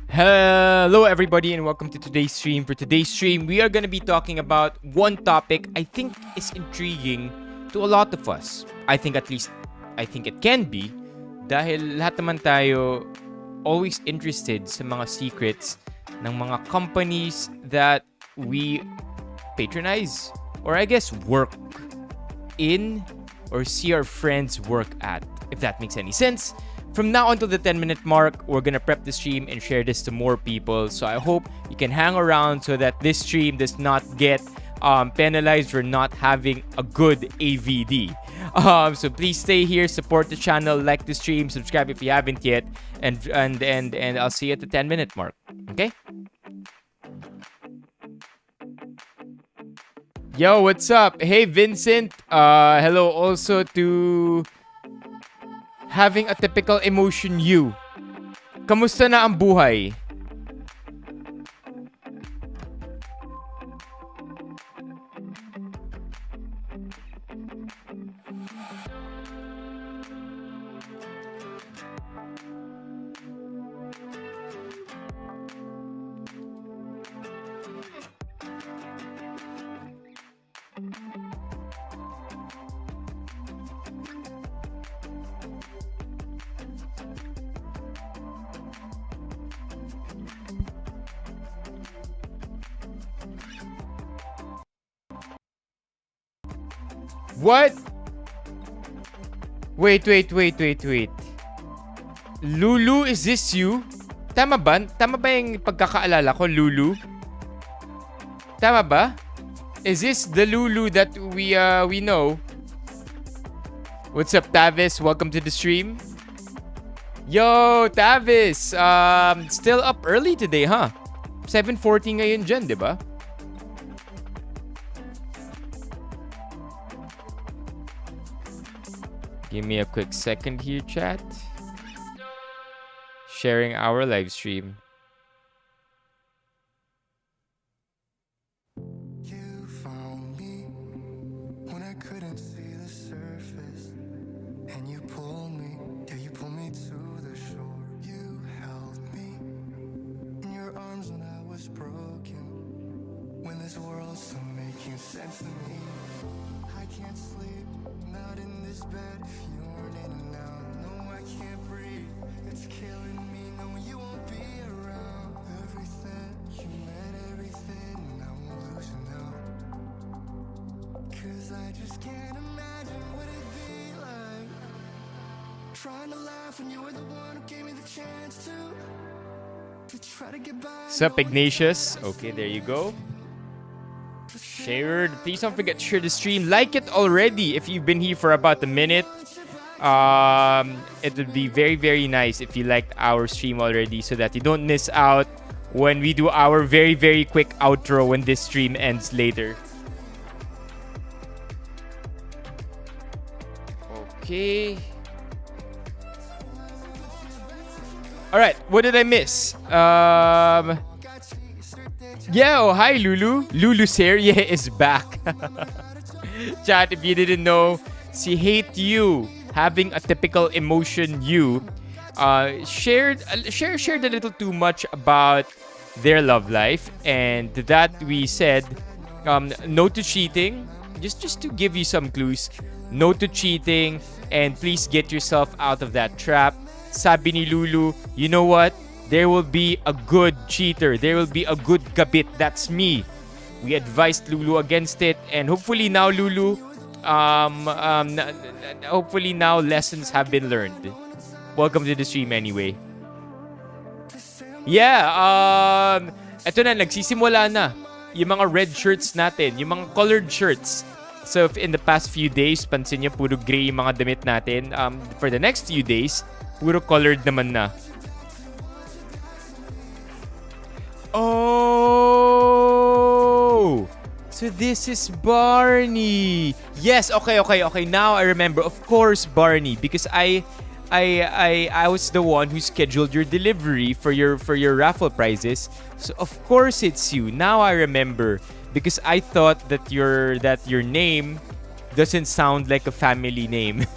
Hello, everybody, and welcome to today's stream. For today's stream, we are going to be talking about one topic I think is intriguing to a lot of us. I think it can be dahil lahat naman tayo always interested sa mga secrets ng mga companies that we patronize or I guess work in or see our friends work at, if that makes any sense. From now until the 10-minute mark, we're gonna prep the stream and share this to more people. So I hope you can hang around so that this stream does not get penalized for not having a good AVD. So please stay here, support the channel, like the stream, subscribe if you haven't yet, and I'll see you at the 10-minute mark. Okay? Yo, what's up? Hey, Vincent. Hello also to having a typical emotion you. Kamusta na ang buhay? What? Wait. Lulu, is this you? Tama ba? Tama ba yung pagkakaalala ko, Lulu? Tama ba? Is this the Lulu that we know? What's up, Tavis? Welcome to the stream. Yo, Tavis! Still up early today, huh? 7:40 ngayon dyan, di ba? Give me a quick second here, chat. Sharing our live stream. You found me when I couldn't see the surface, and you pulled me to the shore. You held me in your arms when I was broken, when this world's still making sense to me. I can't sleep, not in this bed if you aren't in and out. No, I can't breathe, it's killing me. No, you won't be around. Everything, you meant everything, and I won't lose you now. 'Cause I just can't imagine what it'd be like trying to laugh when you were the one who gave me the chance to try to get by. Sup, Ignatius? Okay, there you go. Share. Please don't forget to share the stream. Like it already if you've been here for about a minute. It would be very, very nice if you liked our stream already so that you don't miss out when we do our very, very quick outro when this stream ends later. Okay. Alright, what did I miss? Yeah, oh, hi Lulu. Lulu Serie is back. Chat, if you didn't know, si Hate You, having a typical emotion you, shared a little too much about their love life, and to that we said, no to cheating. Just to give you some clues, no to cheating, and please get yourself out of that trap. Sabi ni Lulu, you know what? There will be a good cheater. There will be a good kabit. That's me. We advised Lulu against it. And hopefully now, Lulu, hopefully now lessons have been learned. Welcome to the stream anyway. Yeah, eto na, nagsisimula na. Yung mga red shirts natin. Yung mga colored shirts. So if in the past few days, pansin niyo, puro gray yung mga damit natin. For the next few days, puro colored naman na. Oh! So this is Barney. Yes, okay. Now I remember. Of course, Barney, because I was the one who scheduled your delivery for your raffle prizes. So of course it's you. Now I remember, because I thought that your name doesn't sound like a family name.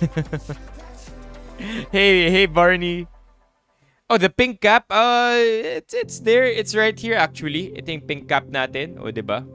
Hey, Barney. Oh, the pink cap. It's there. It's right here actually. Ito yung pink cap natin. O, diba?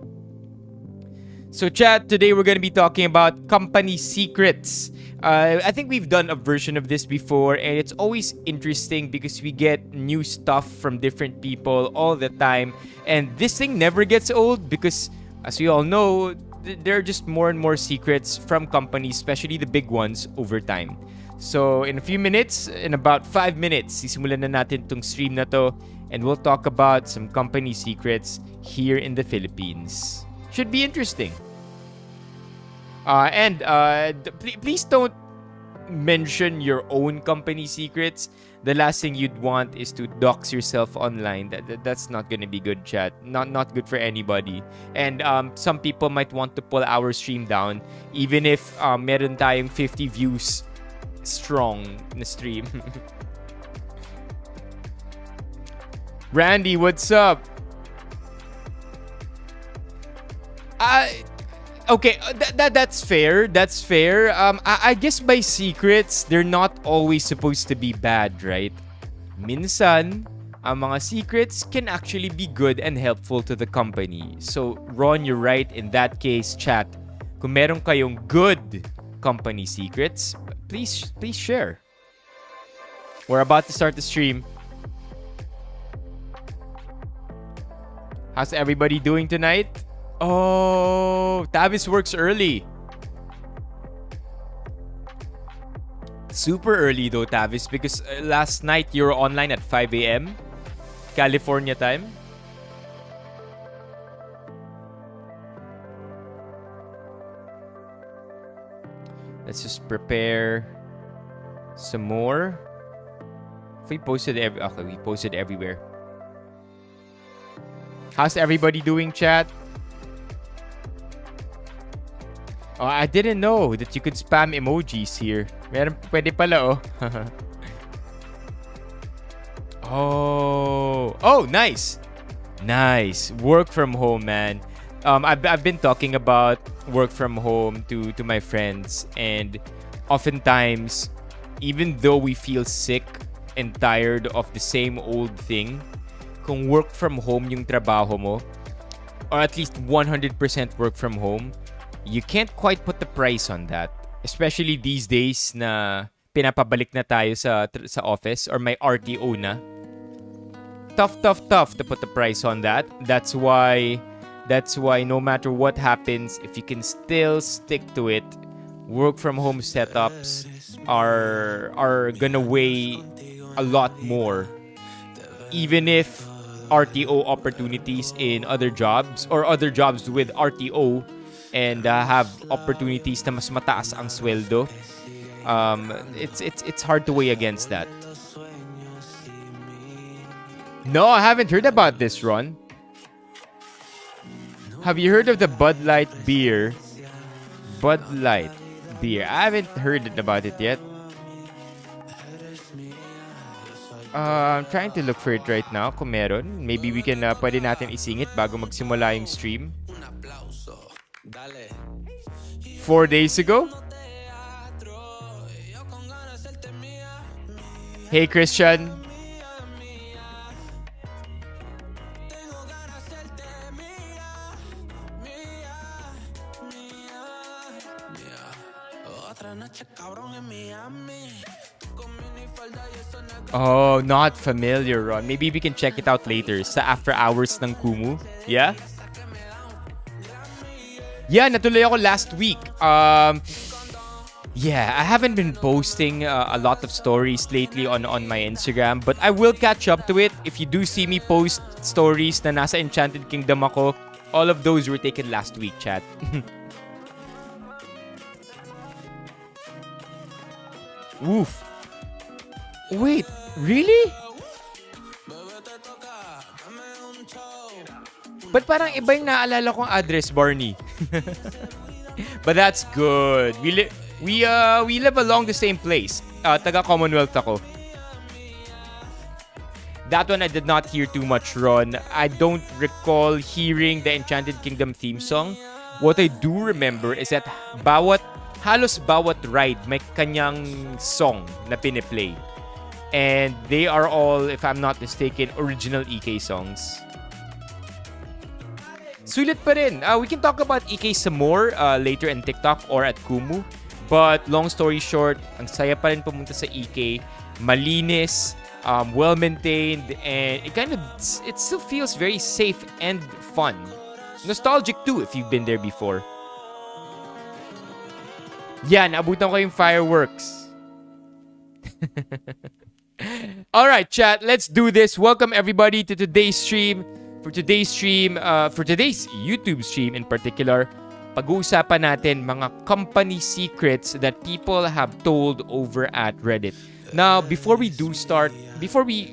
So, chat, today we're going to be talking about company secrets. I think we've done a version of this before, and it's always interesting because we get new stuff from different people all the time. And this thing never gets old because, as we all know, there are just more and more secrets from companies, especially the big ones, over time. So, in a few minutes, in about 5 minutes, sisimulan na natin tong stream na to, and we'll talk about some company secrets here in the Philippines. Should be interesting. Please don't mention your own company secrets. The last thing you'd want is to dox yourself online. That's not gonna be good, chat. Not good for anybody. And some people might want to pull our stream down, even if meron tayong 50 views strong na stream. Randy, what's up? Okay, that's fair. That's fair. I guess by secrets, they're not always supposed to be bad, right? Minsan, ang mga secrets can actually be good and helpful to the company. So, Ron, you're right. In that case, chat, kung meron kayong good company secrets, please share. We're about to start the stream. How's everybody doing tonight? Oh, Tavis works early. Super early though, Tavis, because last night you were online at 5 a.m. California time. Let's just prepare some more. We posted we posted everywhere. How's everybody doing, chat? Oh, I didn't know that you could spam emojis here. Pwede pala, oh. Oh, nice. Nice. Work from home, man. I've been talking about work from home to my friends, and oftentimes, even though we feel sick and tired of the same old thing, kung work from home yung trabaho mo, or at least 100% work from home, you can't quite put the price on that. Especially these days na pinapabalik na tayo sa office or may RTO na. Tough to put the price on that. That's why no matter what happens, if you can still stick to it, work from home setups are gonna weigh a lot more. Even if RTO opportunities in other jobs or other jobs with RTO and have opportunities na mas mataas ang sweldo, it's hard to weigh against that. No, I haven't heard about this, Ron. Have you heard of the Bud Light beer? Bud Light beer. I haven't heard about it yet. I'm trying to look for it right now kung meron. Maybe we can pwede natin isingit bago magsimula yung stream. 4 days ago? Hey, Christian. Oh, not familiar, Ron. Maybe we can check it out later sa after hours ng Kumu. Yeah? Yeah, natuloy ako last week. Yeah, I haven't been posting a lot of stories lately on my Instagram, but I will catch up to it. If you do see me post stories na nasa Enchanted Kingdom ako, all of those were taken last week, chat. Oof. Wait, really? But parang iba yung naalala kong address, Barney. But that's good. We live along the same place. Taga Commonwealth ako. That one I did not hear too much, Ron. I don't recall hearing the Enchanted Kingdom theme song. What I do remember is that bawat halos bawat ride may kanyang song na piniplay. And they are all, if I'm not mistaken, original EK songs. Sulit pa rin. We can talk about EK some more later in TikTok or at Kumu. But long story short, ang saya pa rin pumunta sa EK. Malinis, well-maintained, and it still feels very safe and fun. Nostalgic too if you've been there before. Yan, abutan ko yung fireworks. Alright, chat, let's do this. Welcome everybody to today's stream. For today's YouTube stream in particular, pag-uusapan natin mga company secrets that people have told over at Reddit. Now, before we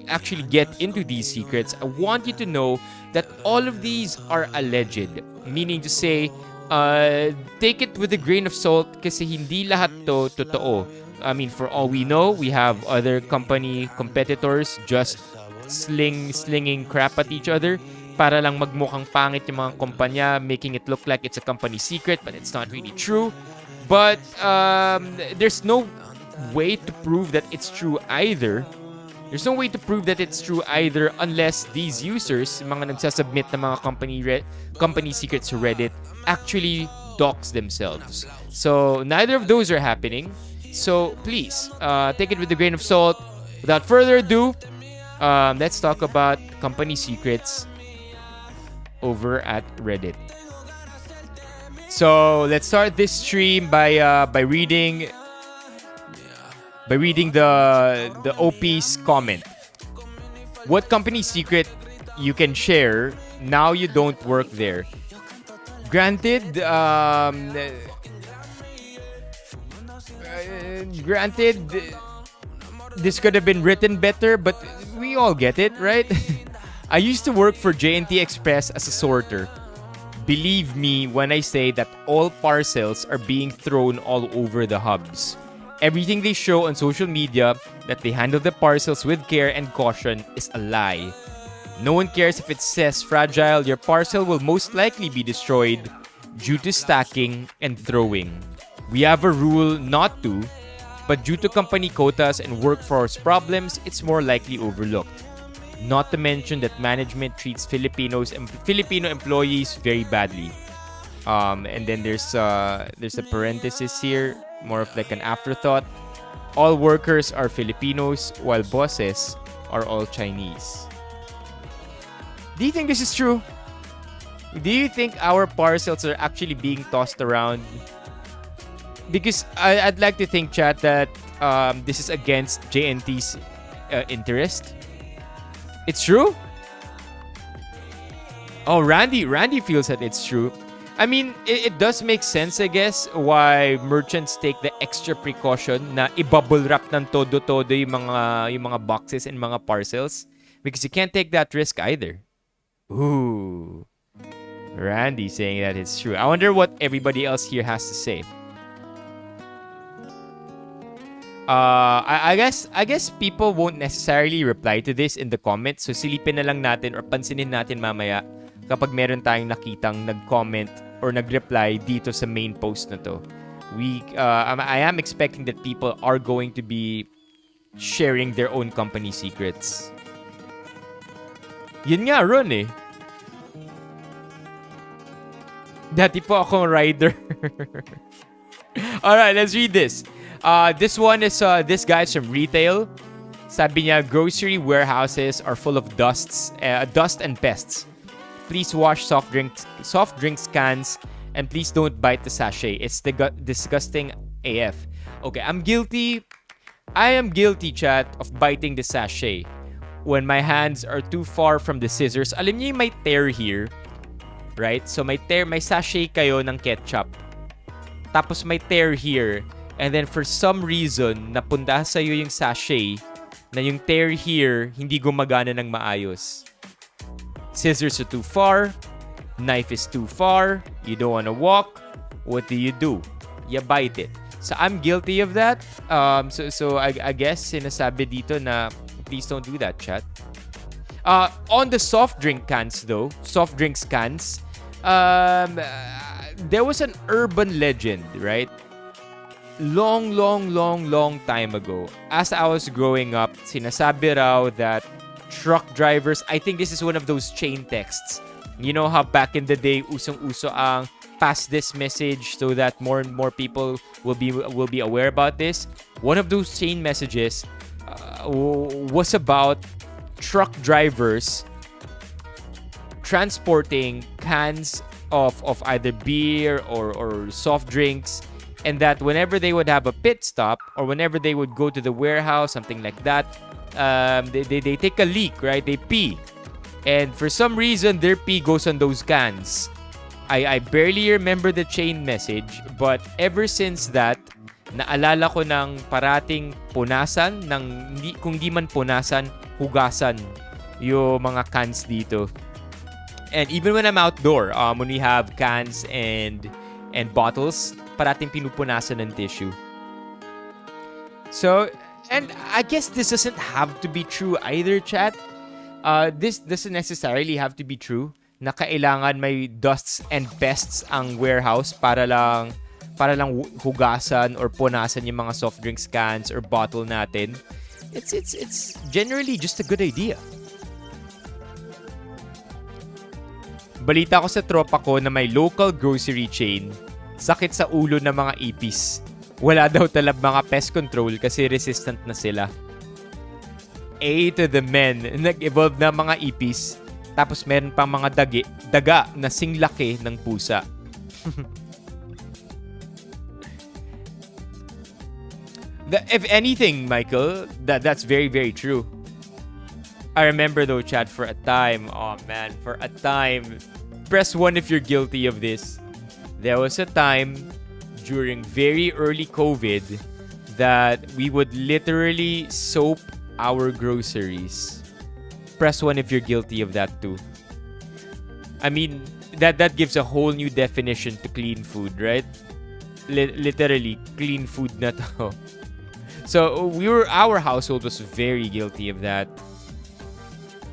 actually get into these secrets, I want you to know that all of these are alleged. Meaning to say, take it with a grain of salt kasi hindi lahat to totoo. I mean, for all we know, we have other company competitors just slinging crap at each other para lang magmukhang pangit yung mga kumpanya, making it look like it's a company secret, but it's not really true. But there's no way to prove that it's true either. There's no way to prove that it's true either unless these users, mga nagsasubmit ng mga company secrets to Reddit, actually dox themselves. So neither of those are happening. So please, take it with a grain of salt. Without further ado, let's talk about company secrets over at Reddit. So let's start this stream by reading the OP's comment. What company secret you can share now you don't work there? Granted, this could have been written better, but we all get it, right? I used to work for J&T Express as a sorter. Believe me when I say that all parcels are being thrown all over the hubs. Everything they show on social media that they handle the parcels with care and caution is a lie. No one cares if it says fragile, your parcel will most likely be destroyed due to stacking and throwing. We have a rule not to, but due to company quotas and workforce problems, it's more likely overlooked. Not to mention that management treats Filipino employees very badly. And then there's a parenthesis here, more of like an afterthought. All workers are Filipinos, while bosses are all Chinese. Do you think this is true? Do you think our parcels are actually being tossed around? Because I'd like to think, chat, that this is against JNT's interest. It's true? Oh, Randy feels that it's true. I mean, it does make sense, I guess, why merchants take the extra precaution na i-bubble wrap ng todo-todo yung mga boxes and mga parcels. Because you can't take that risk either. Ooh. Randy saying that it's true. I wonder what everybody else here has to say. I guess people won't necessarily reply to this in the comments. So silipin na lang natin or pansinin natin mamaya kapag meron tayong nakitang nag-comment or nag-reply dito sa main post na to. I am expecting that people are going to be sharing their own company secrets. Yun nga, Ron eh. Dati po akong rider. Alright, let's read this. This one is, this guy's from retail. Sabi niya, grocery warehouses are full of dust and pests. Please wash soft drinks cans and please don't bite the sachet. It's disgusting AF. Okay, I am guilty, chat, of biting the sachet when my hands are too far from the scissors. Alam niyo yung may tear here, right? So may sachet kayo ng ketchup. Tapos may tear here. And then for some reason, napunta sa'yo yung sachet na yung tear here, hindi gumagana ng maayos. Scissors are too far. Knife is too far. You don't want to walk. What do? You bite it. So I'm guilty of that. So I guess sinasabi dito na please don't do that, chat. On the soft drink cans though, soft drinks cans, there was an urban legend, right? long time ago, as I was growing up, sinasabi raw that truck drivers, I think this is one of those chain texts. You know how back in the day, usong-uso ang pass this message so that more and more people will be aware about this. One of those chain messages was about truck drivers transporting cans of either beer or soft drinks, and that whenever they would have a pit stop or whenever they would go to the warehouse, something like that, they take a leak, right? They pee. And for some reason, their pee goes on those cans. I barely remember the chain message, but ever since that, naalala ko ng parating punasan, kung di man punasan, hugasan yung mga cans dito. And even when I'm outdoor, when we have cans and bottles, parating pinupunasan ng tissue. So, and I guess this doesn't have to be true either, chat. This doesn't necessarily have to be true na kailangan may dusts and pests ang warehouse para lang hugasan or punasan yung mga soft drinks cans or bottle natin. It's generally just a good idea. Balita ko sa tropa ko na may local grocery chain, sakit sa ulo ng mga ipis. Wala daw talab mga pest control kasi resistant na sila. A to the men, nag-evolve na mga ipis, tapos meron pang mga daga na singlaki ng pusa. If anything, Michael, that's very, very true. I remember though, chat, for a time, press 1 if you're guilty of this. There was a time during very early COVID that we would literally soap our groceries. Press 1 if you're guilty of that too. I mean, that gives a whole new definition to clean food, right? Literally, clean food na to. So, our household was very guilty of that.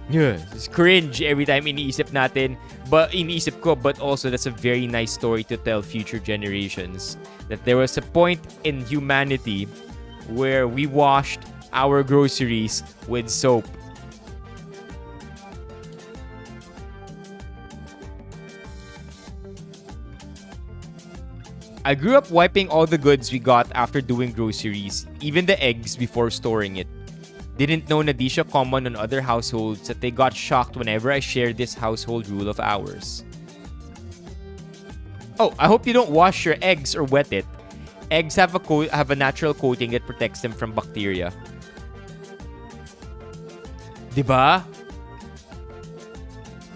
Yeah, it's cringe every time iniisip ko, but also that's a very nice story to tell future generations. That there was a point in humanity where we washed our groceries with soap. I grew up wiping all the goods we got after doing groceries, even the eggs before storing it. Didn't know na di siya common on other households that they got shocked whenever I shared this household rule of ours. Oh, I hope you don't wash your eggs or wet it. Eggs have a natural coating that protects them from bacteria. Diba?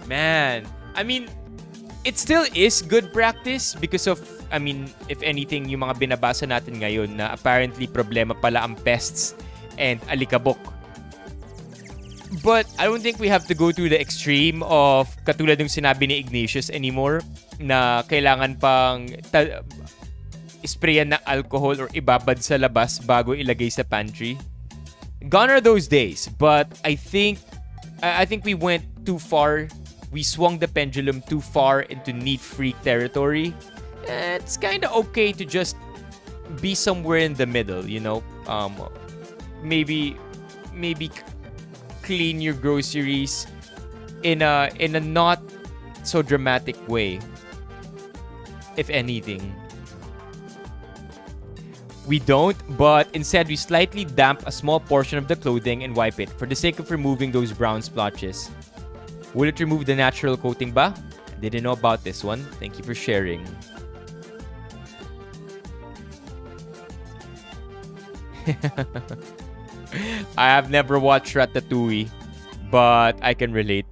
Man, I mean, it still is good practice because of, I mean, if anything, yung mga binabasa natin ngayon na apparently problema pala ang pests and alikabok. But I don't think we have to go to the extreme of katulad ng sinabi ni Ignatius anymore na kailangan pang sprayan ng alcohol or ibabad sa labas bago ilagay sa pantry. Gone are those days, but I think we went too far. We swung the pendulum too far into neat freak territory. It's kind of okay to just be somewhere in the middle, you know. Maybe clean your groceries in a not so dramatic way, if anything. We don't, but instead we slightly damp a small portion of the clothing and wipe it for the sake of removing those brown splotches. Will it remove the natural coating ba? I didn't know about this one. Thank you for sharing. I have never watched Ratatouille, but I can relate.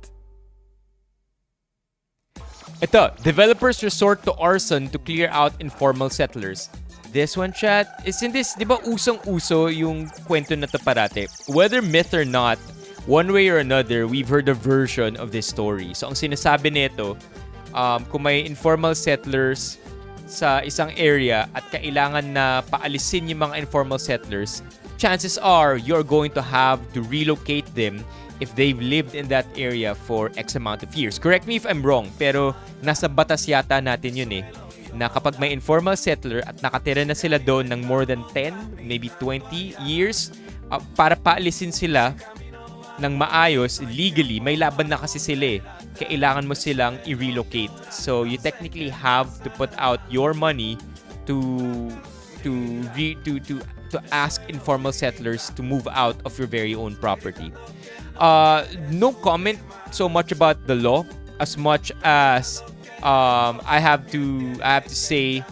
Ito, developers resort to arson to clear out informal settlers. This one, chat, isn't this, di ba usong-uso yung kwento na to parate? Whether myth or not, one way or another, we've heard a version of this story. So, ang sinasabi nito, kung may informal settlers sa isang area at kailangan na paalisin yung mga informal settlers, chances are you're going to have to relocate them if they've lived in that area for X amount of years. Correct me if I'm wrong, pero nasa batas yata natin yun eh. na kapag may informal settler at nakatira na sila doon ng more than 10, maybe 20 years, para paalisin sila ng maayos, legally, may laban na kasi sila eh. Kailangan mo silang i-relocate. So, you technically have to put out your money to ask informal settlers to move out of your very own property. No comment so much about the law as much as I have to say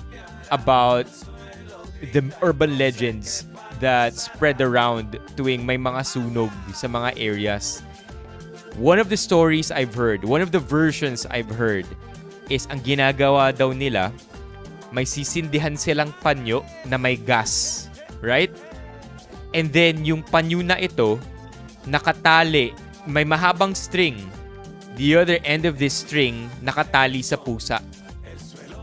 about the urban legends that spread around tuwing may mga sunog sa mga areas. One of the stories I've heard, one of the versions I've heard is ang ginagawa daw nila, may sisindihan silang panyo na may gas, right? And then yung panyo na ito nakatali, may mahabang string. The other end of this string nakatali sa pusa.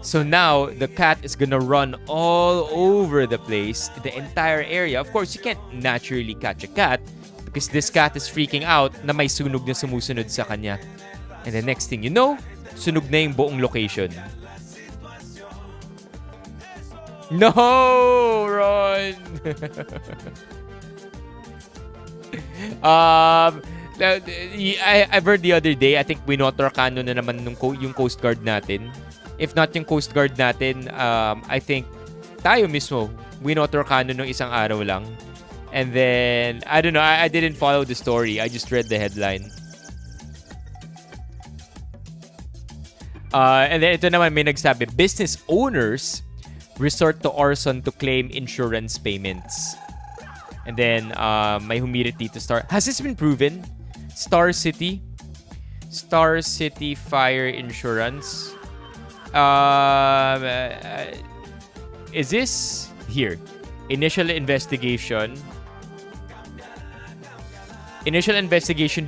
So now, the cat is gonna run all over the place, the entire area. Of course, you can't naturally catch a cat because this cat is freaking out na may sunog na sumusunod sa kanya. And the next thing you know, sunog na yung buong location. No, Ron! I've heard the other day, I think winotorkano na naman yung Coast Guard natin. If not yung Coast Guard natin, I think tayo mismo winotorkano nung isang araw lang. And then, I don't know, I didn't follow the story. I just read the headline. And then ito naman may nagsabi, business owners resort to arson to claim insurance payments. And then, may humirit dito has this been proven? Star City Fire Insurance. Is this here? Initial investigation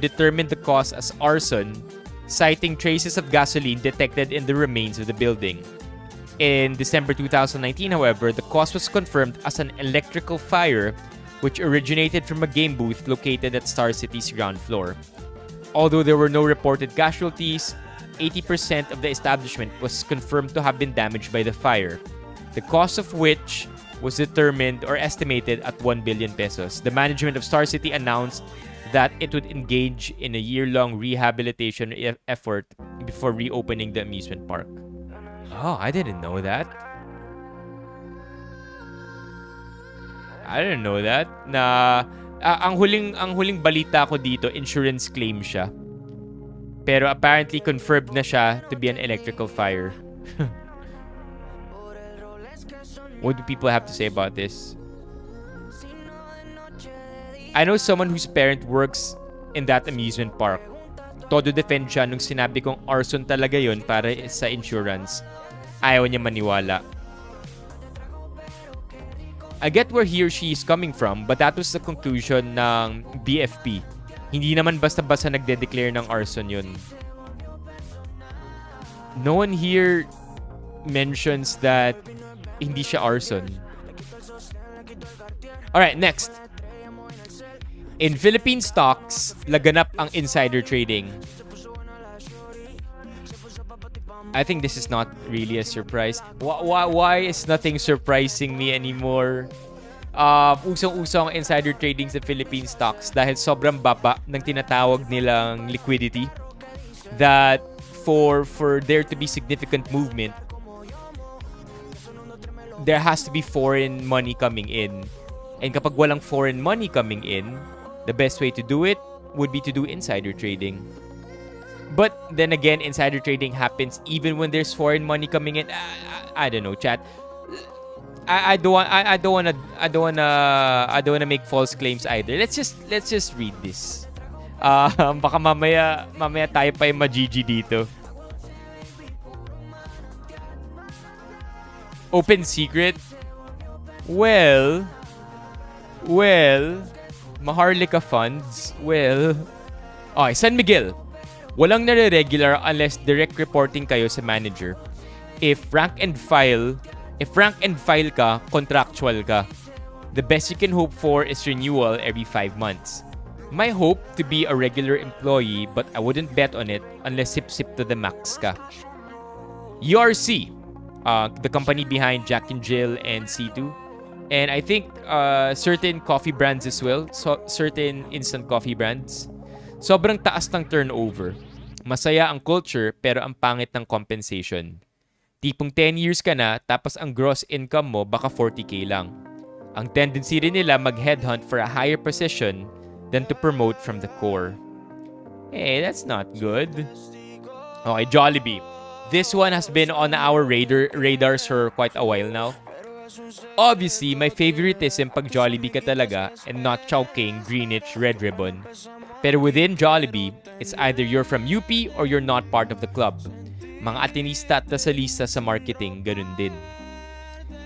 determined the cause as arson, citing traces of gasoline detected in the remains of the building. In December 2019, however, the cause was confirmed as an electrical fire which originated from a game booth located at Star City's ground floor. Although there were no reported casualties, 80% of the establishment was confirmed to have been damaged by the fire, the cost of which was determined or estimated at 1 billion pesos. The management of Star City announced that it would engage in a year-long rehabilitation effort before reopening the amusement park. Oh, I didn't know that. Na ang huling balita ko dito, insurance claim siya. Pero apparently confirmed na siya to be an electrical fire. What do people have to say about this? I know someone whose parent works in that amusement park. Todo defend siya nung sinabi kong arson talaga yon para sa insurance. Ayaw niya maniwala. I get where he or she is coming from, but that was the conclusion ng BFP. Hindi naman basta-basta nagde-declare ng arson yun. No one here mentions that hindi siya arson. Alright, next. In Philippine stocks, laganap ang insider trading. I think this is not really a surprise. Why is nothing surprising me anymore? Usong-uso ang insider trading sa Philippine stocks dahil sobrang baba ng tinatawag nilang liquidity. That for there to be significant movement, there has to be foreign money coming in. And kapag walang foreign money coming in, the best way to do it would be to do insider trading. But then again, insider trading happens even when there's foreign money coming in. I don't know, chat. I don't wanna make false claims either. Let's just read this. Baka mamaya tayo pa yung ma-GG dito. Open secret. Well, Maharlika funds. Okay, San Miguel. Walang nare-regular unless direct reporting kayo sa manager. If rank and file ka, contractual ka. The best you can hope for is renewal every 5 months. My hope to be a regular employee, but I wouldn't bet on it unless sip to the max ka. URC. the company behind Jack and Jill and C2. And I think certain coffee brands as well, so certain instant coffee brands. Sobrang taas ng turnover. Masaya ang culture pero ang pangit ng compensation. Tipong 10 years ka na tapos ang gross income mo baka 40k lang. Ang tendency rin nila mag-headhunt for a higher position than to promote from the core. Hey, that's not good. Okay, Jollibee. This one has been on our radars for quite a while now. Obviously, my favoritism pag Jollibee ka talaga and not Chowking, Greenwich, Red Ribbon. Pero within Jollibee, it's either you're from UP or you're not part of the club. Mga atinista at nasalista sa marketing, ganun din.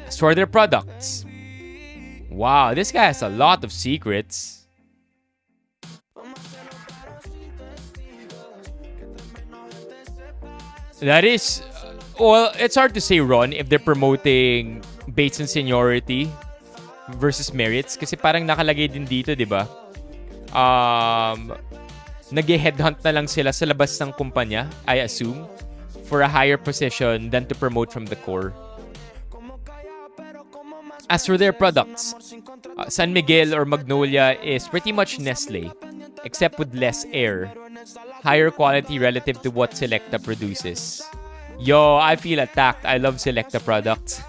As for their products, wow, this guy has a lot of secrets. That is, well, it's hard to say, Ron, if they're promoting based on seniority versus merits. Kasi parang nakalagay din dito, di ba? Nag-headhunt na lang sila sa labas ng kumpanya, I assume, for a higher position than to promote from the core. As for their products, San Miguel or Magnolia is pretty much Nestle, except with less air. Higher quality relative to what Selecta produces. Yo, I feel attacked. I love Selecta products.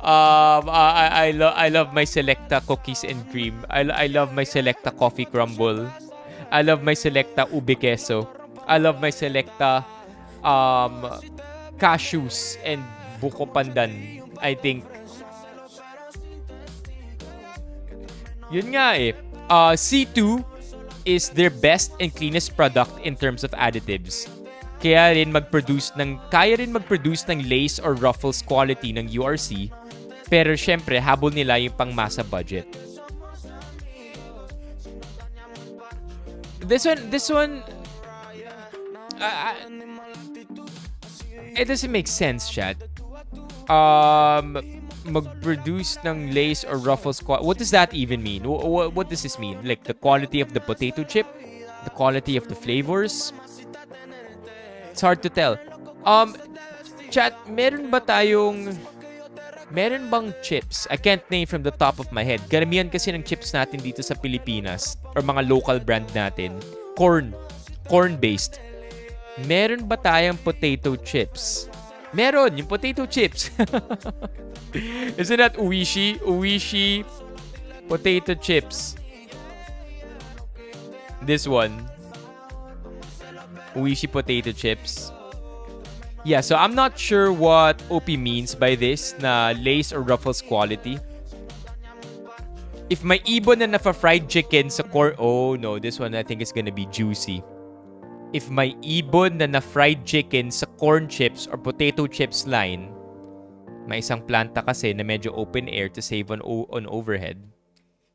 I love my Selecta cookies and cream. I love my Selecta coffee crumble. I love my Selecta ube queso. I love my Selecta cashews and buko pandan. I think. Yun nga eh. C2 is their best and cleanest product in terms of additives. Kaya rin kaya rin mag-produce ng lace or ruffles quality ng URC. Pero syempre, habol nila yung pang-masa budget. This one, it doesn't make sense, chat. Mag-produce ng lace or ruffles. What does that even mean? What does this mean? Like the quality of the potato chip? The quality of the flavors? It's hard to tell. Chat, meron bang chips? I can't name from the top of my head. Karamihan kasi ng chips natin dito sa Pilipinas or mga local brand natin, corn-based. Meron ba tayong potato chips? Meron, yung potato chips. Isn't that Uwishi? Uwishi potato chips. This one. Uwishi potato chips. Yeah, so I'm not sure what OP means by this na lace or ruffles quality. If may ibon na fried chicken sa core... Oh, no. This one I think is gonna be juicy. If may ibon na fried chicken sa corn chips or potato chips line, may isang planta kasi na medyo open air to save on overhead.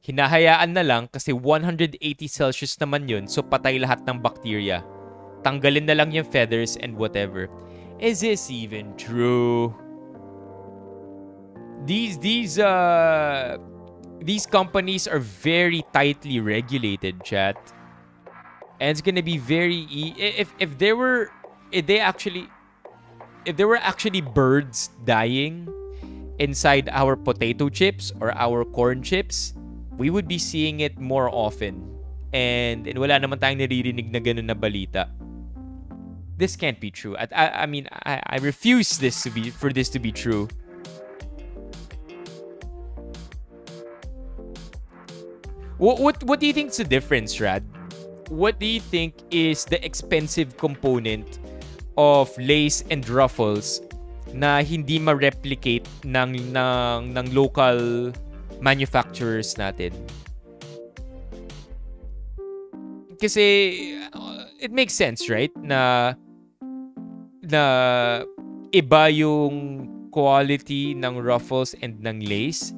Hinahayaan na lang kasi 180 Celsius naman yun, so patay lahat ng bacteria. Tanggalin na lang yung feathers and whatever. Is this even true? These companies are very tightly regulated, chat. And it's gonna be very if there were actually birds dying inside our potato chips or our corn chips, we would be seeing it more often. And wala naman tayong naririnig na ganun na balita. This can't be true. I mean, I refuse for this to be true. What do you think is the difference, Rad? What do you think is the expensive component of lace and ruffles na hindi ma-replicate ng local manufacturers natin? Kasi it makes sense, right? Na iba yung quality ng ruffles and ng lace.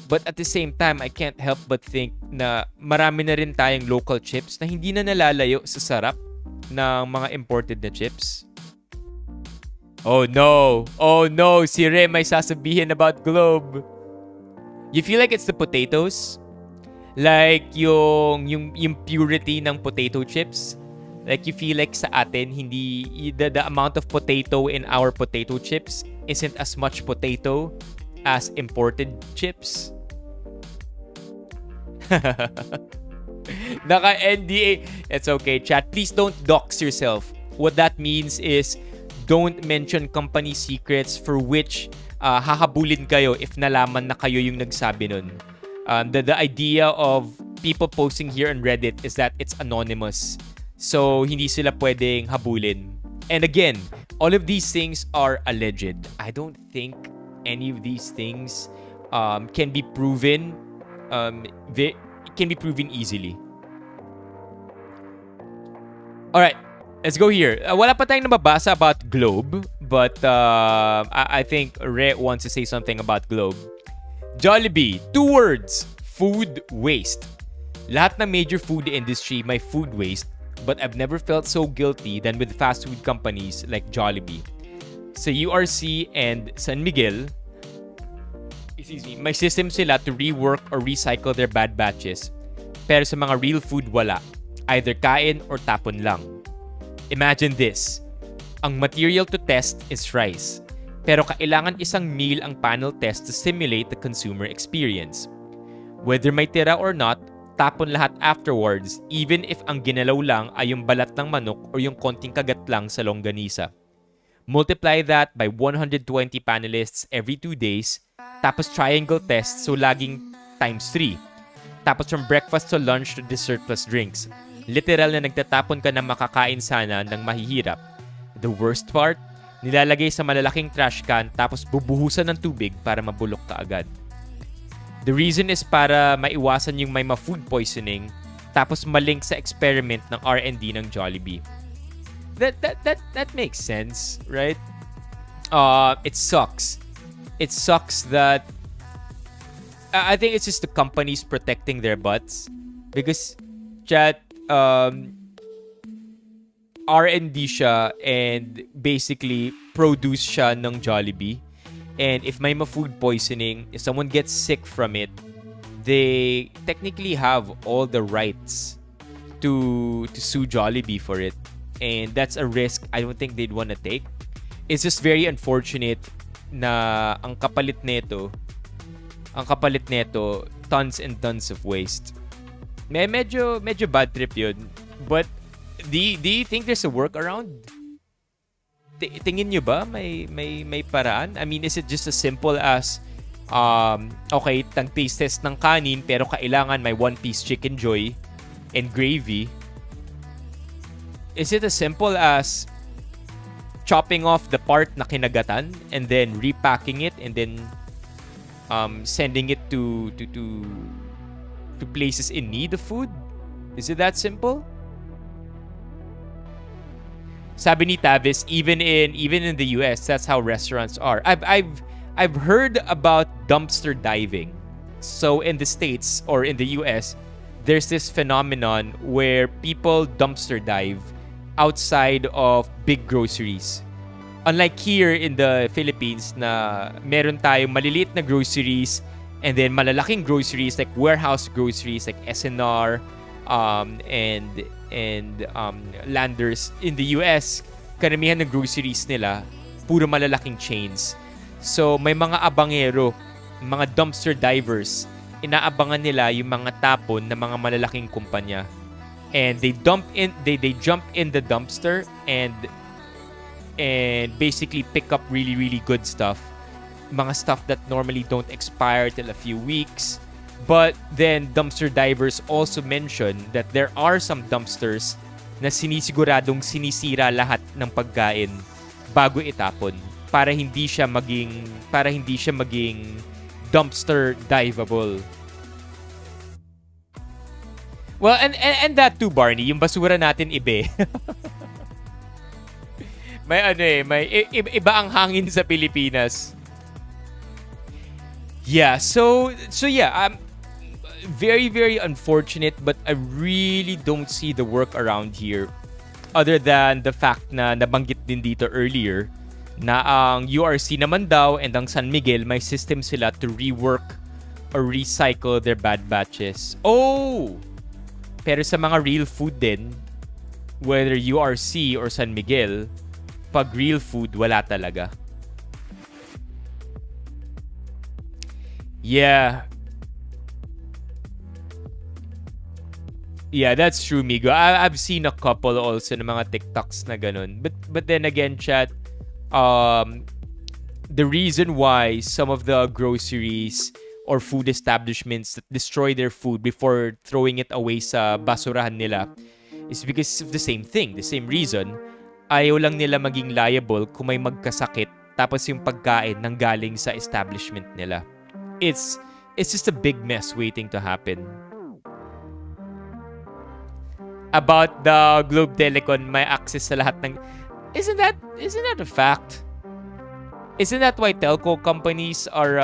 But at the same time, I can't help but think na marami na rin tayong local chips na hindi na nalalayo sa sarap ng mga imported na chips. Oh no! Si Re may sasabihin about Globe. You feel like it's the potatoes? Like yung purity ng potato chips? Like you feel like sa atin, hindi the amount of potato in our potato chips isn't as much potato as imported chips. Naka-NDA. It's okay, chat. Please don't dox yourself. What that means is don't mention company secrets for which hahabulin kayo if nalaman na kayo yung nagsabi nun. The idea of people posting here on Reddit is that it's anonymous. So, hindi sila pwedeng habulin. And again, all of these things are alleged. I don't think any of these things can be proven easily. Alright, let's go here. Wala pa tayong nababasa about Globe, but I think Re wants to say something about Globe. Jollibee, 2 words, food waste. Lahat ng major food industry may food waste, but I've never felt so guilty than with fast food companies like Jollibee. Sa URC and San Miguel, may system sila to rework or recycle their bad batches. Pero sa mga real food, wala. Either kain or tapon lang. Imagine this. Ang material to test is rice. Pero kailangan isang meal ang panel test to simulate the consumer experience. Whether may tira or not, tapon lahat afterwards, even if ang ginalaw lang ay yung balat ng manok or yung konting kagat lang sa longganisa. Multiply that by 120 panelists every 2 days, tapos triangle test, so laging times 3. Tapos from breakfast to lunch to dessert plus drinks. Literal na nagtatapon ka na makakain sana ng mahihirap. The worst part, nilalagay sa malalaking trash can tapos bubuhusan ng tubig para mabulok ka agad. The reason is para maiwasan yung may ma-food poisoning tapos malink sa experiment ng R&D ng Jollibee. That makes sense, right? It sucks. It sucks that I think it's just the companies protecting their butts because chat R&D siya and basically produce siya ng Jollibee. And if may ma-food poisoning, if someone gets sick from it, they technically have all the rights to sue Jollibee for it. And that's a risk I don't think they'd want to take. It's just very unfortunate na ang kapalit nito, tons and tons of waste. Medyo bad trip yun. But do you think there's a workaround? Tingin nyo ba may paraan? I mean, is it just as simple as okay, tag-taste test ng kanin pero kailangan may one-piece chicken joy and gravy? Is it as simple as chopping off the part na kinagatan and then repacking it and then sending it to places in need of food? Is it that simple? Sabi ni Tavis, even in the US, that's how restaurants are. I've heard about dumpster diving. So in the States or in the US, there's this phenomenon where people dumpster dive outside of big groceries. Unlike here in the Philippines na meron tayong maliliit na groceries and then malalaking groceries like warehouse groceries like SNR and Landers. In the US, karamihan ng groceries nila puro malalaking chains. So may mga abangero, mga dumpster divers, inaabangan nila yung mga tapon ng mga malalaking kumpanya. And they jump in the dumpster and basically pick up really good stuff. Mga stuff that normally don't expire till a few weeks. But then dumpster divers also mention that there are some dumpsters na sinisiguradong sinisira lahat ng pagkain bago itapon para hindi siya maging dumpster diveable. Well, and that too, Barney, yung basura natin ibe. may iba ang hangin sa Pilipinas. Yeah, so yeah, very unfortunate, but I really don't see the workaround here other than the fact na nabanggit din dito earlier na ang URC naman daw and ang San Miguel may system sila to rework or recycle their bad batches. Oh! Pero sa mga real food din, whether URC or San Miguel, pag real food, wala talaga. Yeah. Yeah, that's true, Migo. I've seen a couple also ng mga TikToks na ganun. But then again, chat, the reason why some of the groceries or food establishments that destroy their food before throwing it away sa basurahan nila is because of the same thing, the same reason. Ayaw lang nila maging liable kung may magkasakit tapos yung pagkain nanggaling sa establishment nila. It's just a big mess waiting to happen. About the Globe Telecom, may access sa lahat ng... Isn't that a fact? Isn't that why telco companies are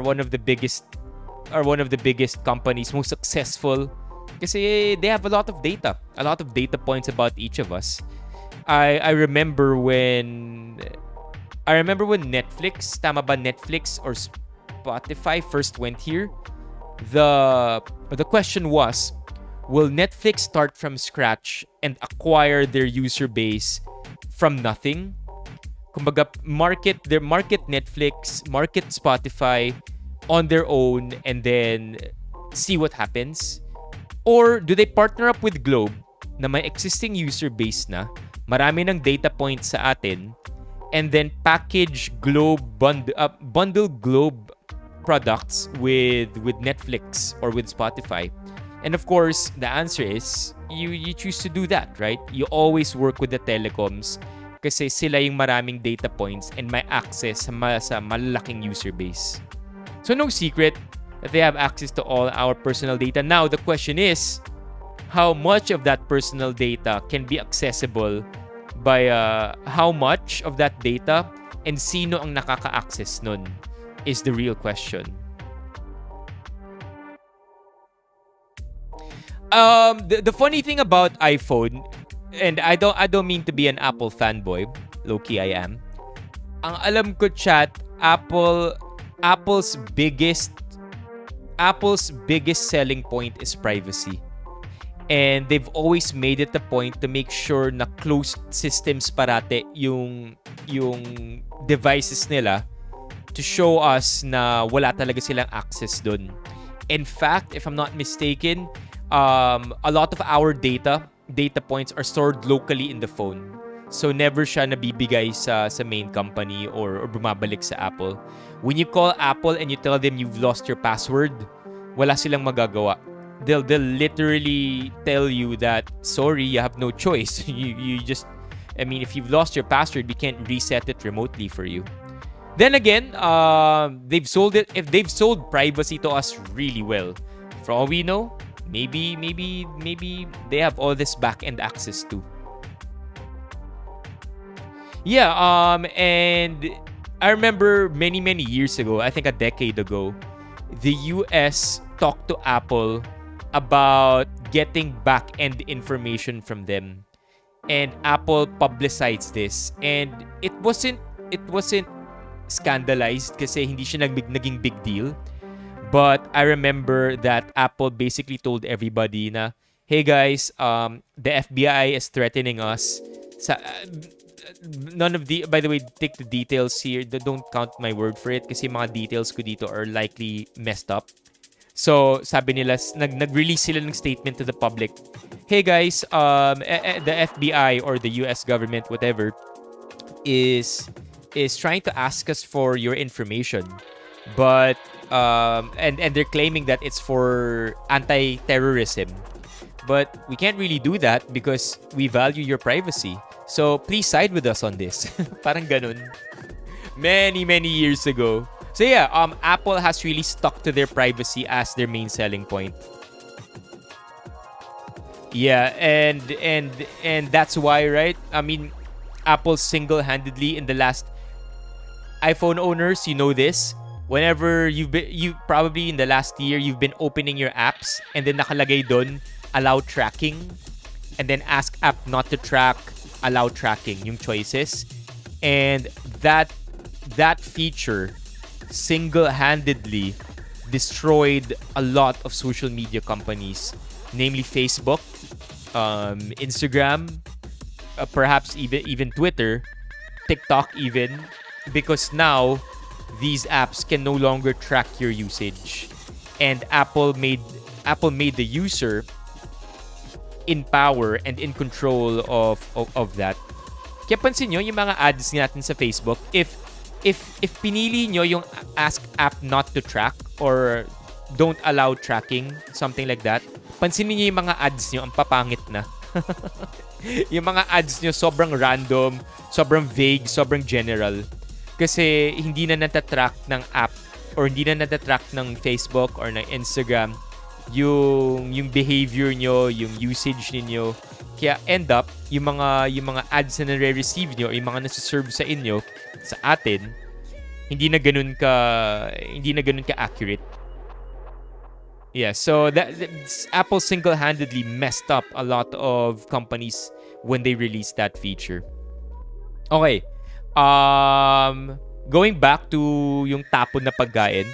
one of the biggest companies, most successful? Kasi they have a lot of data points about each of us. I remember when Netflix, tama ba, Netflix or Spotify first went here. The question was, will Netflix start from scratch and acquire their user base from nothing? Kumbaga, market Netflix, market Spotify on their own and then see what happens? Or do they partner up with Globe na may existing user base na, marami ng data points sa atin, and then package Globe, bundle Globe products with Netflix or with Spotify? And of course, the answer is you choose to do that, right? You always work with the telecoms kasi sila yung maraming data points and may access sa malalaking user base. So no secret that they have access to all our personal data. Now, the question is, how much of that personal data can be accessible by how much of that data and sino ang nakaka-access nun is the real question. The funny thing about iPhone, and I don't mean to be an Apple fanboy, low-key I am. Ang alam ko, chat, Apple's biggest selling point is privacy. And they've always made it a point to make sure na closed systems parate yung devices nila to show us na wala talaga silang access dun. In fact, if I'm not mistaken, a lot of our data points are stored locally in the phone. So never siya nabibigay sa main company or bumabalik sa Apple. When you call Apple and you tell them you've lost your password, wala silang magagawa. They'll literally tell you that, sorry, you have no choice. you just, I mean, if you've lost your password, we can't reset it remotely for you. Then again, they've sold it. If they've sold privacy to us really well, for all we know, maybe they have all this back-end access too. Yeah, and I remember many years ago, I think a decade ago, the US talked to Apple about getting back-end information from them. And Apple publicized this. And it wasn't scandalized kasi hindi siya naging big deal. But I remember that Apple basically told everybody na, hey guys, the FBI is threatening us. By the way, take the details here. Don't count my word for it kasi mga details ko dito are likely messed up. So, sabi nila, nag-release sila ng statement to the public. Hey guys, the FBI or the US government, whatever, is trying to ask us for your information. But, and they're claiming that it's for anti-terrorism. But we can't really do that because we value your privacy. So, please side with us on this. Parang ganun. Many years ago. So yeah, Apple has really stuck to their privacy as their main selling point. Yeah, and that's why, right? I mean, Apple single-handedly in the last iPhone owners, you know this. Whenever you probably in the last year you've been opening your apps and then nakalagay doon allow tracking, and then ask app not to track, allow tracking yung choices, and that feature single-handedly destroyed a lot of social media companies, namely Facebook, Instagram, perhaps even Twitter, TikTok even, because now these apps can no longer track your usage, and Apple made the user in power and in control of that. Kaya pansin nyo yung mga ads natin sa Facebook, if pinili nyo yung ask app not to track or don't allow tracking, something like that, pansinin nyo yung mga ads nyo, ang papangit na. Yung mga ads nyo sobrang random, sobrang vague, sobrang general. Kasi hindi na natatrack ng app or hindi na natatrack ng Facebook or ng Instagram yung behavior nyo, yung usage ninyo. Kaya end up, yung mga ads na nare-receive nyo, yung mga nasa-serve sa inyo, sa atin, hindi na ganun ka accurate. Yeah, so Apple single-handedly messed up a lot of companies when they released that feature. Okay. Going back to yung tapon na pagkain.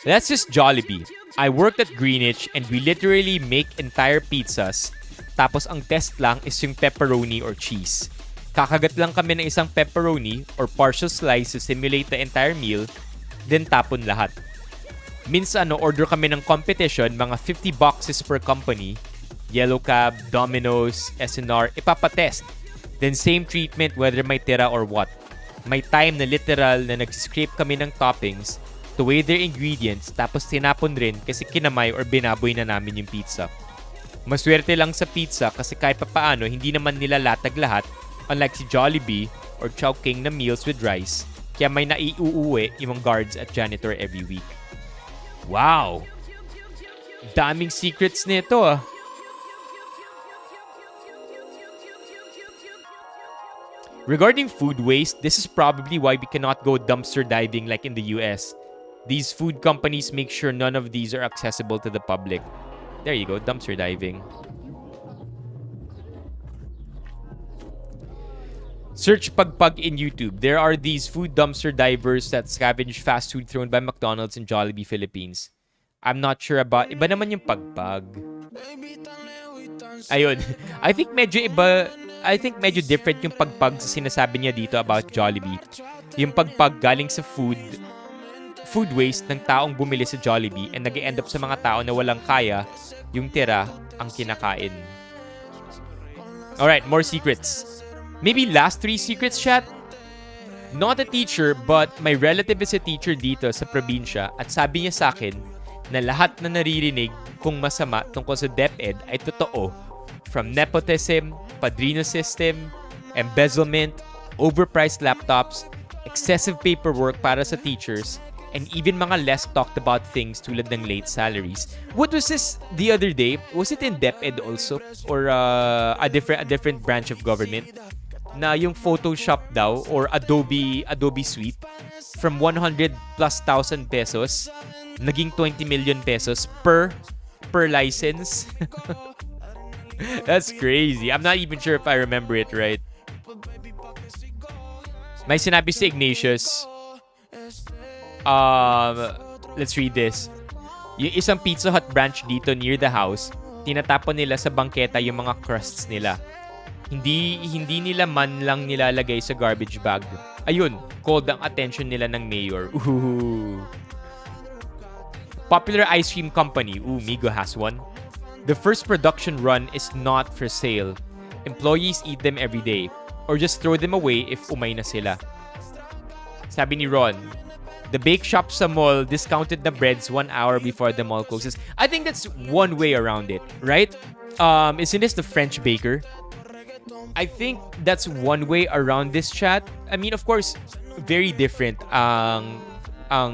That's just Jollibee. I worked at Greenwich and we literally make entire pizzas. Tapos ang test lang is yung pepperoni or cheese. Kakagat lang kami ng isang pepperoni or partial slice to simulate the entire meal, then tapon lahat. Minsan, order kami ng competition, mga 50 boxes per company, Yellow Cab, Domino's, SNR, ipapatest. Then same treatment whether may tira or what. May time na literal na nag-scrape kami ng toppings to weigh their ingredients tapos tinapon rin kasi kinamay or binaboy na namin yung pizza. Maswerte lang sa pizza kasi kahit papaano hindi naman nila latag lahat, unlike si Jollibee or Chowking na meals with rice, kaya may naiuuwi yung guards at janitor every week. Wow! Daming secrets nito ah. Regarding food waste, this is probably why we cannot go dumpster diving like in the US. These food companies make sure none of these are accessible to the public. There you go, dumpster diving. Search pagpag in YouTube. There are these food dumpster divers that scavenge fast food thrown by McDonald's and Jollibee Philippines. I'm not sure about... Iba naman yung pagpag. Ayun. I think medyo different yung pagpag sa sinasabi niya dito about Jollibee. Yung pagpag galing sa food waste ng taong bumili sa Jollibee and nag-end up sa mga tao na walang kaya, yung tira ang kinakain. Alright, more secrets. Maybe last 3 secrets, chat? Not a teacher, but my relative is a teacher dito sa probinsya at sabi niya sa akin na lahat na naririnig kung masama tungkol sa DepEd ay totoo. From nepotism, padrino system, embezzlement, overpriced laptops, excessive paperwork para sa teachers, and even mga less talked about things tulad ng late salaries. What was this the other day? Was it in DepEd also? Or a different branch of government? Na yung Photoshop daw or Adobe Suite from 100 plus thousand pesos naging 20 million pesos per license. That's crazy. I'm not even sure if I remember it right. May sinabi si Ignatius. Let's read this. Yung isang Pizza Hut branch dito near the house, tinatapon nila sa bangketa yung mga crusts nila. Hindi nila man lang nilalagay sa garbage bag. Ayun, called ang attention nila ng mayor. Ooh. Popular ice cream company. Ooh, Migo has one. The first production run is not for sale. Employees eat them every day or just throw them away if umay na sila. Sabi ni Ron, the bake shop sa mall discounted the breads 1 hour before the mall closes. I think that's one way around it, right? Isn't this the French baker? I think that's one way around this, chat. I mean, of course, very different ang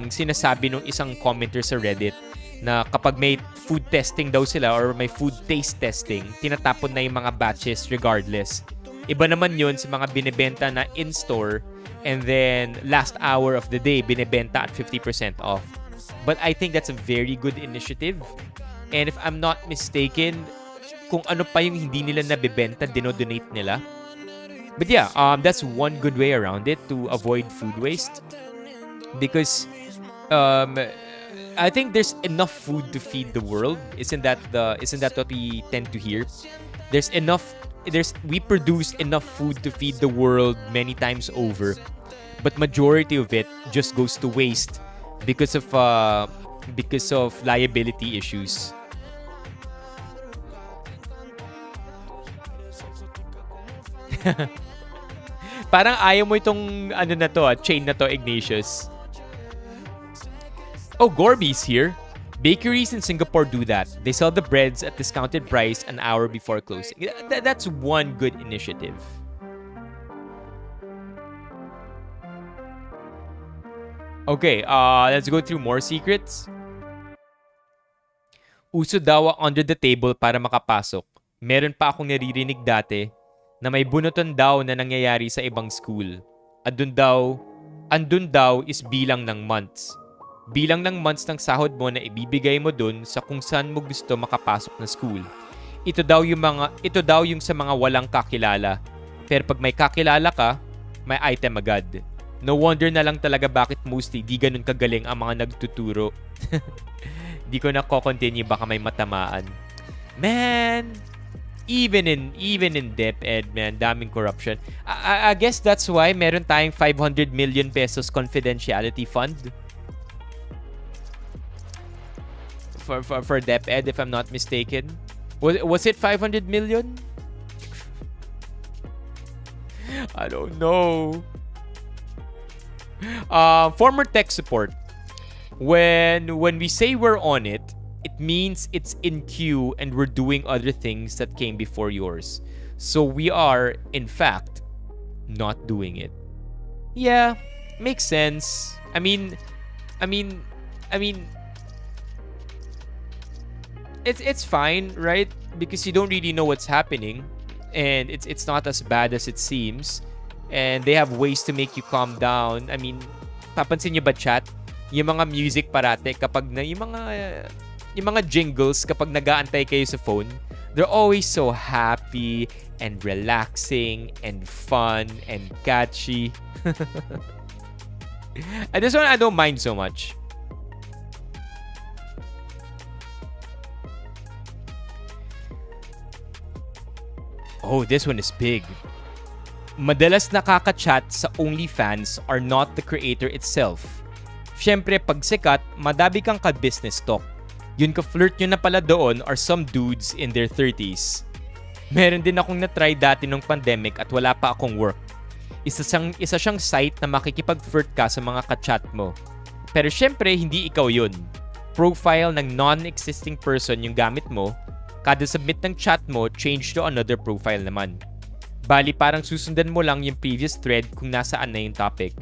sinasabi ng isang commenter sa Reddit na kapag may food testing daw sila or may food taste testing, tinatapon na yung mga batches regardless. Iba naman yun sa mga binibenta na in-store and then last hour of the day, binibenta at 50% off. But I think that's a very good initiative. And if I'm not mistaken, kung ano pa yung hindi nila nabibenta, dinodonate nila. But yeah, that's one good way around it to avoid food waste. Because I think there's enough food to feed the world. Isn't that what we tend to hear? There's enough we produce enough food to feed the world many times over. But majority of it just goes to waste because of liability issues. Parang ayaw mo itong ano na to, chain na to, Ignatius. Oh, Gorby's here. Bakeries in Singapore do that. They sell the breads at discounted price an hour before closing. That's one good initiative. Okay, let's go through more secrets. Uso daw ang under the table para makapasok. Meron pa akong naririnig dati na may bunutan daw na nangyayari sa ibang school. Andun daw is bilang ng months. Bilang ng months ng sahod mo na ibibigay mo dun sa kung saan mo gusto makapasok na school. Ito daw yung sa mga walang kakilala. Pero pag may kakilala ka, may item agad. No wonder na lang talaga bakit mostly di ganun kagaling ang mga nagtuturo. Di ko na ko-continue, baka may matamaan. Man, even in DepEd, man, daming corruption. I guess that's why meron tayong 500 million pesos confidentiality fund. For DepEd, if I'm not mistaken. Was it 500 million? I don't know. Former tech support. When we say we're on it, it means it's in queue and we're doing other things that came before yours. So we are, in fact, not doing it. Yeah, makes sense. I mean, it's fine, right? Because you don't really know what's happening, and it's not as bad as it seems, and they have ways to make you calm down. I mean, papansin niyo ba, chat? Yung mga music parate kapag na yung mga jingles kapag nag-aantay kayo sa phone, they're always so happy and relaxing and fun and catchy. And this one I don't mind so much. Oh, this one is big. Madalas nakaka-chat sa OnlyFans are not the creator itself. Siyempre, pag sikat, madami kang ka-business talk. Yun ka-flirt nyo na pala doon are some dudes in their 30s. Meron din akong na-try dati nung pandemic at wala pa akong work. Isa siyang site na makikipag-flirt ka sa mga ka-chat mo. Pero siyempre, hindi ikaw yun. Profile ng non-existing person yung gamit mo. Kada submit ng chat mo, change to another profile naman. Bali, parang susundan mo lang yung previous thread kung nasaan na yung topic.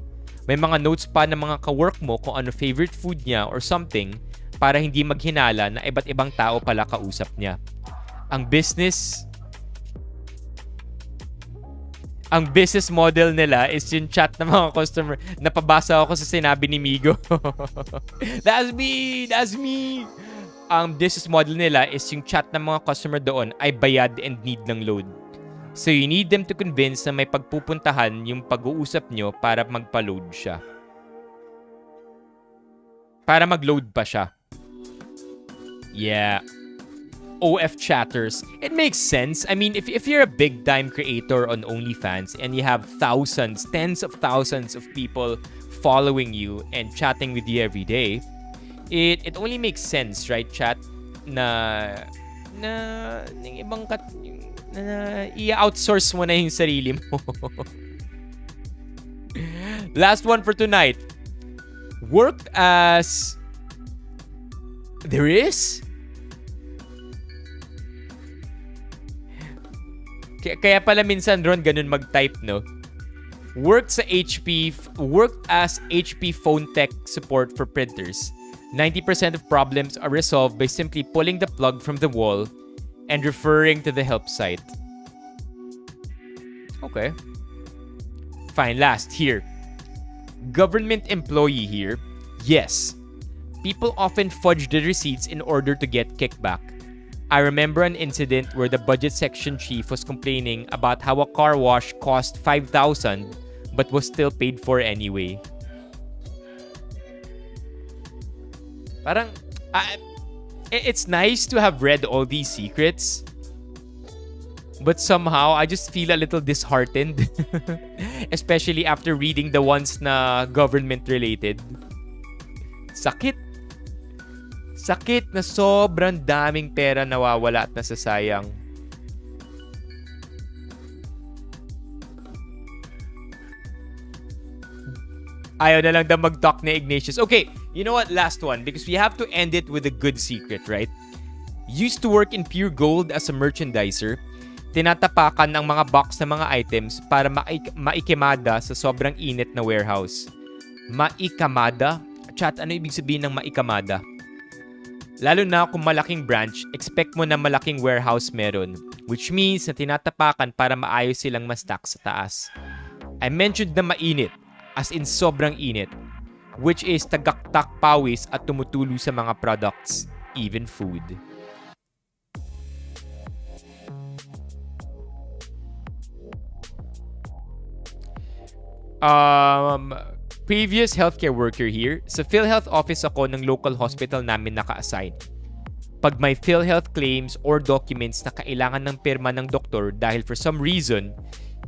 May mga notes pa ng mga ka-work mo kung ano favorite food niya or something para hindi maghinala na iba't ibang tao pala kausap niya. Ang business model nila is yung chat ng mga customer. Napabasa ako sa sinabi ni Migo. That's me! Ang business model nila is yung chat ng mga customer doon ay bayad and need ng load. So you need them to convince na may pagpupuntahan yung pag-uusap nyo para magpa-load siya. Para mag-load pa siya. Yeah. OF chatters. It makes sense. I mean, if you're a big-time creator on OnlyFans and you have thousands, tens of thousands of people following you and chatting with you every day, it only makes sense, right, chat? Na yung ibang na i-outsource mo na yung sarili mo. Last one for tonight. Worked as... There is? Kaya pala minsan, Ron, ganun mag-type, no? Worked as HP phone tech support for printers. 90% of problems are resolved by simply pulling the plug from the wall and referring to the help site. Okay. Fine, last here. Government employee here. Yes. People often fudge the receipts in order to get kickback. I remember an incident where the budget section chief was complaining about how a car wash cost 5,000 but was still paid for anyway. Parang, ah, it's nice to have read all these secrets, but somehow I just feel a little disheartened. Especially after reading the ones na government related. Sakit. Sakit na sobrang daming pera nawawala at nasasayang. Ayaw na lang daw mag-talk ni Ignatius. Okay, you know what? Last one. Because we have to end it with a good secret, right? Used to work in Pure Gold as a merchandiser. Tinatapakan ng mga box na mga items para maikemada sa sobrang init na warehouse. Maikamada? Chat, ano ibig sabihin ng maikamada? Lalo na kung malaking branch, expect mo na malaking warehouse meron. Which means na tinatapakan para maayos silang ma-stack sa taas. I mentioned na mainit, as in sobrang init. Which is tagaktak pawis at tumutulo sa mga products, even food. Previous healthcare worker here. Sa PhilHealth office ako ng local hospital namin naka-assign. Pag may PhilHealth claims or documents na kailangan ng pirma ng doktor dahil for some reason,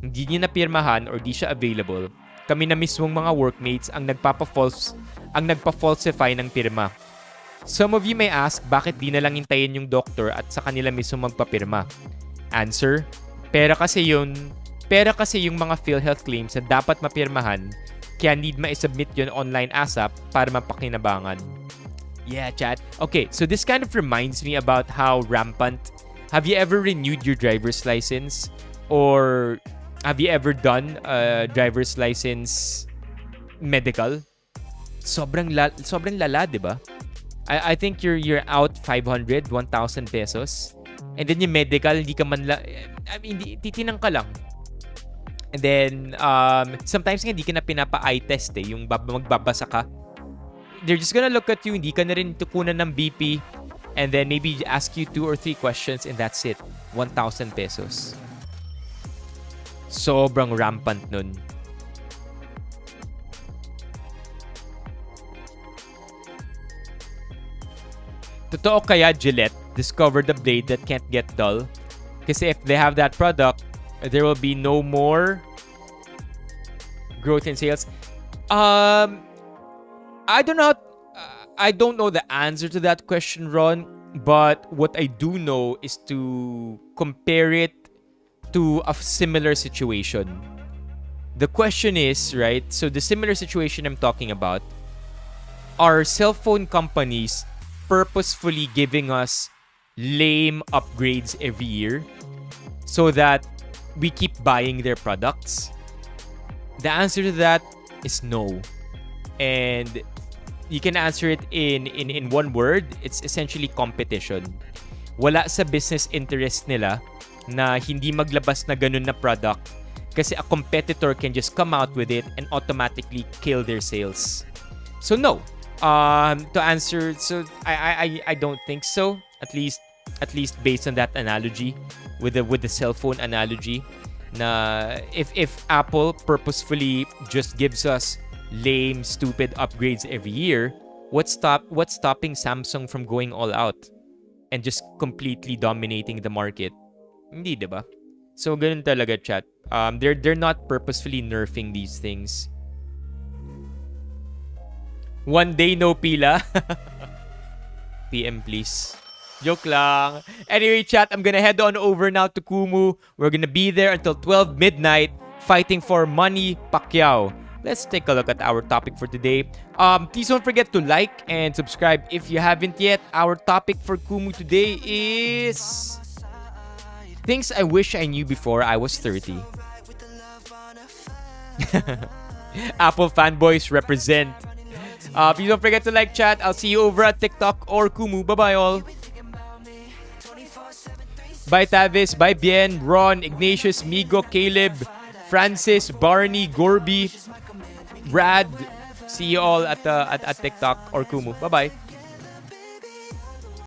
hindi niya napirmahan or di siya available, kami na mismong mga workmates ang nagpa-falsify ng pirma. Some of you may ask, bakit di na lang hintayin yung doktor at sa kanila mismo magpapirma? Answer, pera kasi yung mga PhilHealth claims na dapat mapirmahan, kaya need ma-submit yun online ASAP para mapakinabangan. Yeah, chat. Okay, so this kind of reminds me about how rampant. Have you ever renewed your driver's license? Or have you ever done a driver's license medical? Sobrang lala, di ba? I think you're out 500, 1,000 pesos. And then yung medical, hindi ka man titinang ka lang. And then, sometimes hindi ka na pinapa-eye test yung magbabasa ka. They're just gonna look at you, hindi ka na rin tukunan ng BP, and then maybe ask you 2 or 3 questions, and that's it. 1,000 pesos. Sobrang rampant nun. Totoo kaya Gillette discovered the blade that can't get dull? Kasi if they have that product, there will be no more growth in sales. I don't know the answer to that question, Ron, but what I do know is to compare it to a similar situation. The question is, right, so the similar situation I'm talking about, are cell phone companies purposefully giving us lame upgrades every year so that we keep buying their products? The answer to that is no. And you can answer it in one word. It's essentially competition. Wala sa business interest nila na hindi maglabas na ganun na product kasi a competitor can just come out with it and automatically kill their sales. So no. To answer, so I don't think so. At least based on that analogy, with the cell phone analogy, na if Apple purposefully just gives us lame, stupid upgrades every year, what's stopping Samsung from going all out and just completely dominating the market? Hindi, diba? So ganun talaga, chat. They're not purposefully nerfing these things. One day no pila. PM please. Joke lang. Anyway, chat, I'm gonna head on over now to Kumu. We're gonna be there until 12 midnight fighting for Manny Pacquiao. Let's take a look at our topic for today. Please don't forget to like and subscribe if you haven't yet. Our topic for Kumu today is things I wish I knew before I was 30. Apple fanboys represent. Please don't forget to like, chat. I'll see you over at TikTok or Kumu. Bye-bye all. Bye Tavis, bye Bien, Ron, Ignatius, Migo, Caleb, Francis, Barney, Gorby, Brad. See you all at TikTok or Kumu. Bye-bye.